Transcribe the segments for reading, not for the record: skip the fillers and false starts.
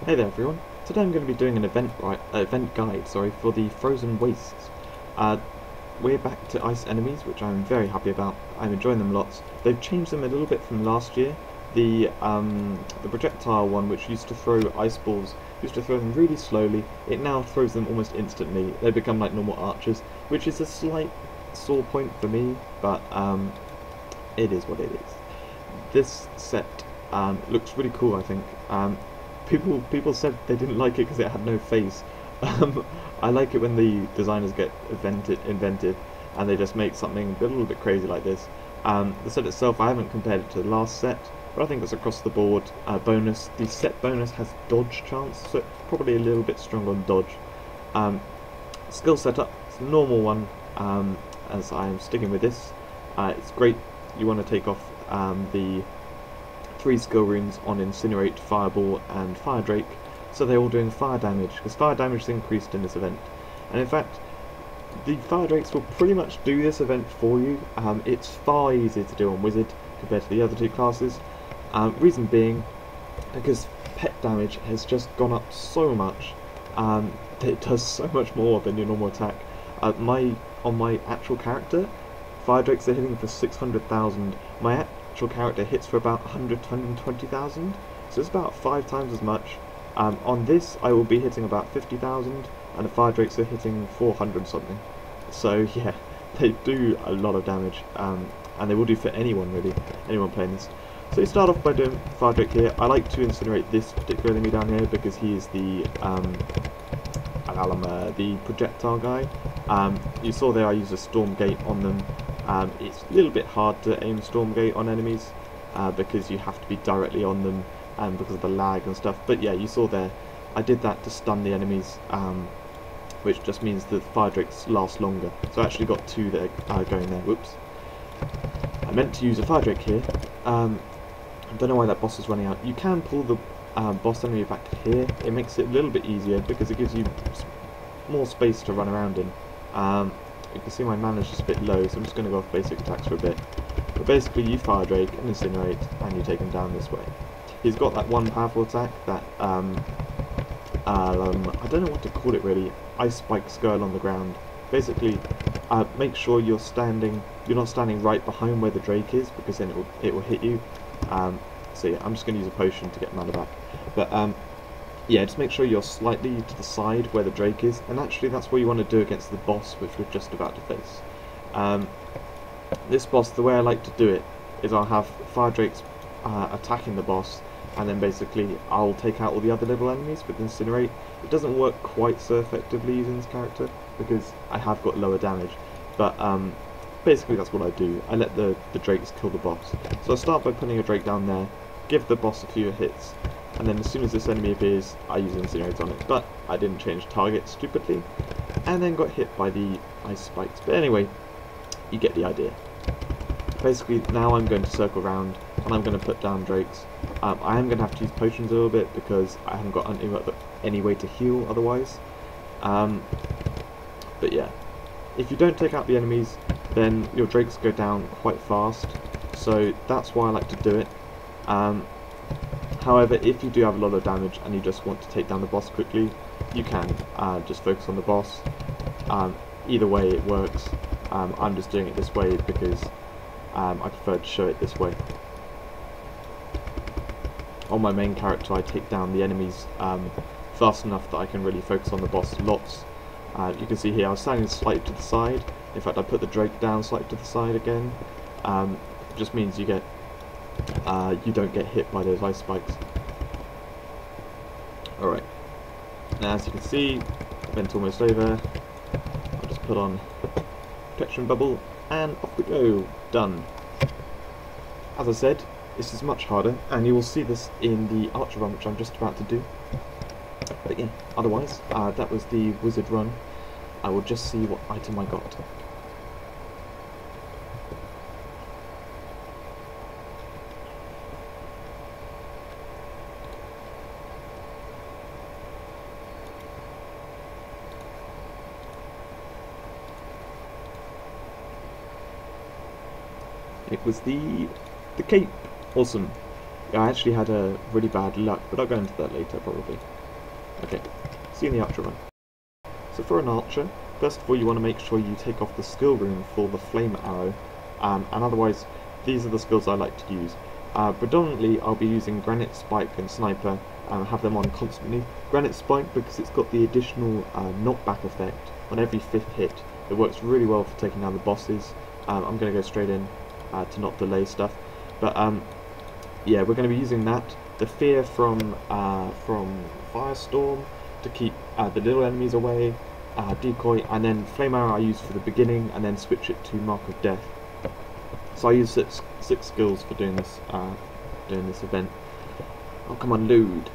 Hey there everyone, today I'm going to be doing an event guide for the Frozen Wastes. Uh, we're back to ice enemies, which I'm very happy about. I'm enjoying them lots. They've changed them a little bit from last year. The projectile one, which used to throw ice balls, used to throw them really slowly. It now throws them almost instantly. They become like normal archers, which is a slight sore point for me, but it is what it is. This set looks really cool, I think. People said they didn't like it because it had no face. I like it when the designers get inventive and they just make something a little bit crazy like this. The set itself, I haven't compared it to the last set, but I think it's across the board bonus. The set bonus has dodge chance, so it's probably a little bit stronger on dodge. Skill setup, it's a normal one, as I am sticking with this. It's great. You want to take off the 3 skill runes on Incinerate, Fireball and Fire Drake, so they're all doing fire damage, because fire damage is increased in this event. And in fact, the Fire Drakes will pretty much do this event for you. It's far easier to do on Wizard compared to the other 2 classes. Reason being, because pet damage has just gone up so much. It does so much more than your normal attack. On my actual character, Fire Drakes are hitting for 600,000. My actual character hits for about 120,000, so it's about 5 times as much. On this, I will be hitting about 50,000, and the Fire Drakes are hitting 400 something. So yeah, they do a lot of damage, and they will do for anyone really, anyone playing this. So you start off by doing Fire Drake here. I like to incinerate this particular enemy down here because he is the projectile guy. You saw there I use a Storm Gate on them. It's a little bit hard to aim Storm Gate on enemies because you have to be directly on them because of the lag and stuff. But yeah, you saw there, I did that to stun the enemies, which just means that Fire Drakes last longer. So I actually got 2 that are going there. Whoops. I meant to use a Fire Drake here. I don't know why that boss is running out. You can pull the boss enemy back to here. It makes it a little bit easier because it gives you more space to run around in. You can see my mana's just a bit low, so I'm just going to go off basic attacks for a bit. But basically you Fire Drake and Incinerate, and you take him down this way. He's got that one powerful attack, that, I don't know what to call it really, Ice Spike Skull on the ground. Basically, make sure you're not standing right behind where the Drake is, because then it will hit you. So yeah, I'm just going to use a potion to get mana back. But yeah, just make sure you're slightly to the side where the Drake is, and actually that's what you want to do against the boss, which we're just about to face. This boss, the way I like to do it is I'll have Fire Drakes attacking the boss, and then basically I'll take out all the other level enemies with Incinerate. It doesn't work quite so effectively using this character because I have got lower damage, but basically that's what I do. I let the Drakes kill the boss. So I start by putting a Drake down there, give the boss a few hits, and then as soon as this enemy appears, I use Incinerate on it. But I didn't change target stupidly, and then got hit by the ice spikes. But anyway, you get the idea. Basically, now I'm going to circle around, and I'm going to put down Drakes. I am going to have to use potions a little bit, because I haven't got any way to heal otherwise. But yeah, if you don't take out the enemies, then your Drakes go down quite fast, so that's why I like to do it. However, if you do have a lot of damage and you just want to take down the boss quickly, you can just focus on the boss. Either way it works. I'm just doing it this way because I prefer to show it this way. On my main character I take down the enemies fast enough that I can really focus on the boss lots. You can see here I was standing slightly to the side. In fact, I put the Drake down slightly to the side again. It just means you don't get hit by those ice spikes. Alright, now as you can see, event's almost over. I'll just put on protection bubble and off we go. Done. As I said, this is much harder, and you will see this in the Archer run, which I'm just about to do. But yeah, otherwise, that was the Wizard run. I will just see what item I got. It was the cape. Awesome. I actually had a really bad luck, but I'll go into that later probably. Okay, see you in the archer run. So for an archer, first of all you want to make sure you take off the skill rune for the flame arrow, and otherwise these are the skills I like to use. Predominantly I'll be using Granite Spike and Sniper, have them on constantly. Granite Spike because it's got the additional knockback effect on every 5th hit. It works really well for taking down the bosses. I'm going to go straight in to not delay stuff, but yeah, we're going to be using that. The fear from Firestorm to keep the little enemies away, decoy, and then flame arrow I use for the beginning, and then switch it to Mark of Death. So I use six skills for doing this event. Oh, come on, load.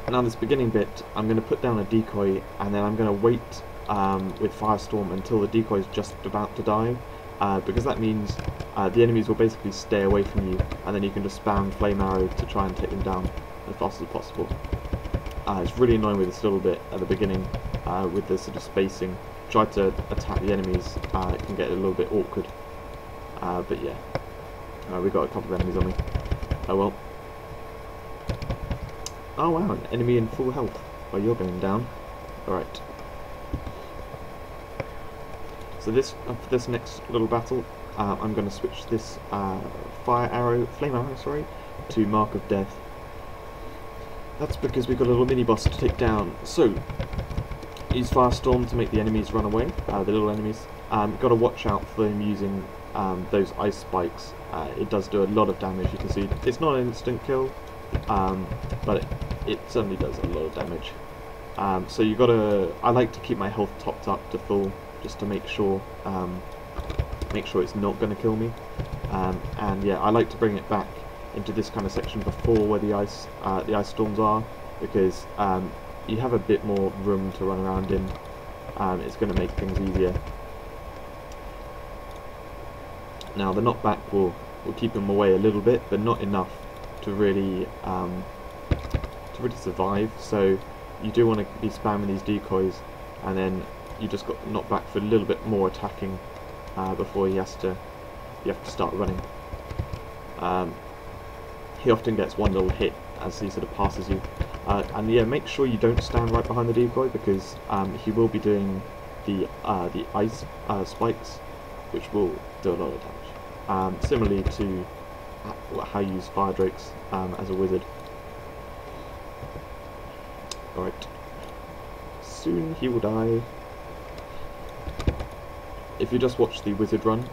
Now this beginning bit, I'm going to put down a decoy, and then I'm going to wait with Firestorm until the decoy is just about to die, because that means the enemies will basically stay away from you, and then you can just spam flame arrow to try and take them down as fast as possible. It's really annoying with this little bit at the beginning, with the sort of spacing. Try to attack the enemies, it can get a little bit awkward. But yeah, we've got a couple of enemies on me. Oh well. Oh wow, an enemy in full health. Oh, you're going down. Alright. So this for this next little battle, I'm going to switch this flame arrow, sorry, to Mark of Death. That's because we've got a little mini boss to take down. So use Firestorm to make the enemies run away, the little enemies. Got to watch out for them using those ice spikes. It does do a lot of damage. You can see it's not an instant kill, but it certainly does a lot of damage. So you gotta. I like to keep my health topped up to full, just to make sure it's not going to kill me. And yeah, I like to bring it back into this kind of section before where the ice storms are, because you have a bit more room to run around in. It's going to make things easier. Now the knockback will keep him away a little bit, but not enough to really survive. So you do want to be spamming these decoys, and then you just got knockback for a little bit more attacking before you have to start running. He often gets one little hit as he sort of passes you, and yeah, make sure you don't stand right behind the decoy, because he will be doing the ice spikes, which will do a lot of damage. Similarly to how you use fire drakes as a wizard. Alright, soon he will die. If you just watch the wizard run,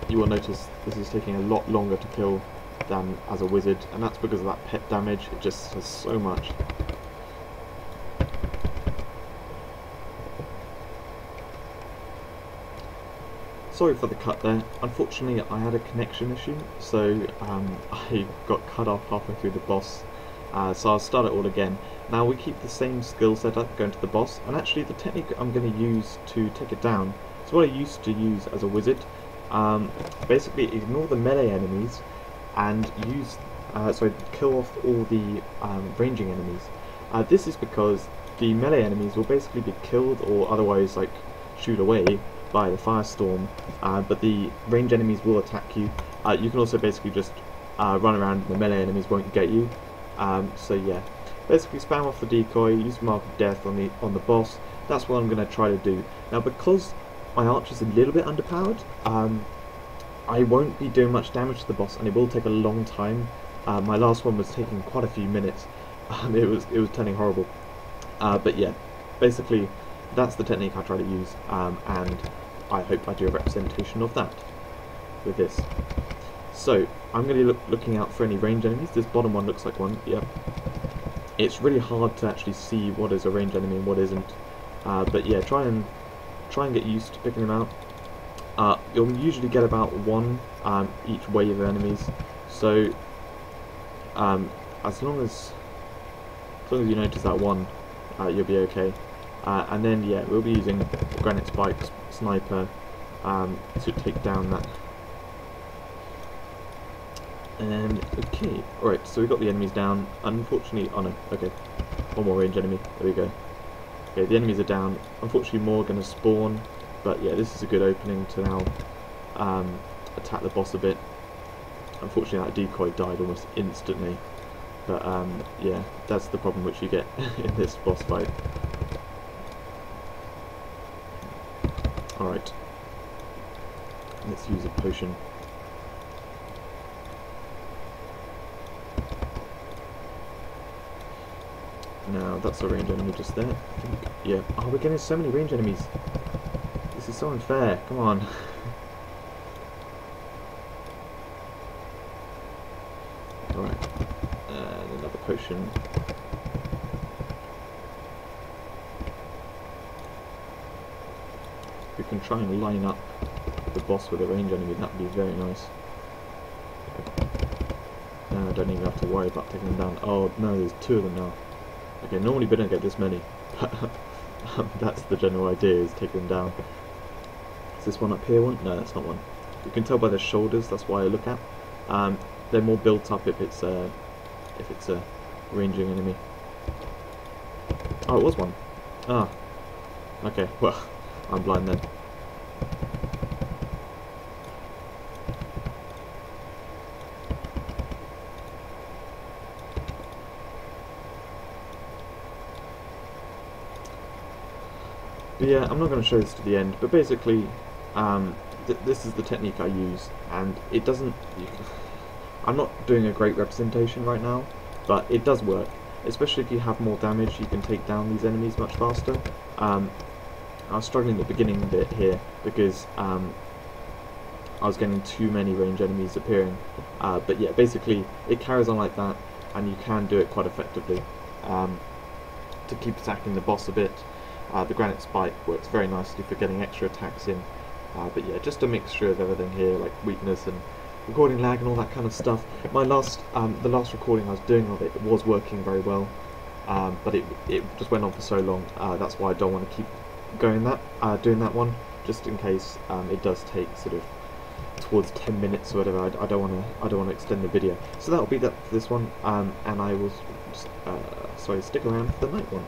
you will notice this is taking a lot longer to kill than as a wizard, and that's because of that pet damage. It just has so much. Sorry for the cut there. Unfortunately, I had a connection issue, so I got cut off halfway through the boss. So I'll start it all again. Now we keep the same skill setup going to the boss, and actually the technique I'm going to use to take it down is what I used to use as a wizard. Basically ignore the melee enemies and kill off all the ranging enemies. This is because the melee enemies will basically be killed or otherwise like shoot away by the firestorm, but the range enemies will attack you. You can also basically just run around and the melee enemies won't get you. So yeah, basically spam off the decoy, use Mark of Death on the boss. That's what I'm going to try to do. Now because my archer's a little bit underpowered, I won't be doing much damage to the boss, and it will take a long time. My last one was taking quite a few minutes. It was turning horrible. But yeah, basically that's the technique I try to use, and I hope I do a representation of that with this. So I'm going to be looking out for any range enemies. This bottom one looks like one. Yep. It's really hard to actually see what is a range enemy and what isn't. But yeah, try and get used to picking them out. You'll usually get about one each wave of enemies. So as long as you notice that one, you'll be okay. And then yeah, we'll be using Granite Spikes, Sniper, to take down that. And okay, alright, so we got the enemies down. Unfortunately, oh no, okay, one more range enemy, there we go. Okay, the enemies are down. Unfortunately more are going to spawn, but yeah, this is a good opening to now attack the boss a bit. Unfortunately, that decoy died almost instantly. But yeah, that's the problem which you get in this boss fight. Alright, let's use a potion. Now, that's a range enemy just there, I think. Yeah. Oh, we're getting so many range enemies. This is so unfair. Come on. Alright. And another potion. We can try and line up the boss with a range enemy. That would be very nice. Now I don't even have to worry about taking them down. Oh, no, there's 2 of them now. Okay, normally we don't get this many, but that's the general idea, is take them down. Is this one up here one? No, that's not one. You can tell by their shoulders, that's why I look at. They're more built up if it's a ranging enemy. Oh, it was one. Ah. Okay, well, I'm blind then. But yeah, I'm not going to show this to the end, but basically, this is the technique I use, and it doesn't... I'm not doing a great representation right now, but it does work. Especially if you have more damage, you can take down these enemies much faster. I was struggling at the beginning a bit here, because I was getting too many range enemies appearing. But yeah, basically, it carries on like that, and you can do it quite effectively. To keep attacking the boss a bit. The Granite Spike works very nicely for getting extra attacks in, but yeah, just a mixture of everything here, like weakness and recording lag and all that kind of stuff. My last, the last recording I was doing of it was working very well, but it just went on for so long. That's why I don't want to keep doing that one, just in case it does take sort of towards 10 minutes or whatever. I don't want to extend the video. So that'll be that for this one, and I will just, sorry, stick around for the night one.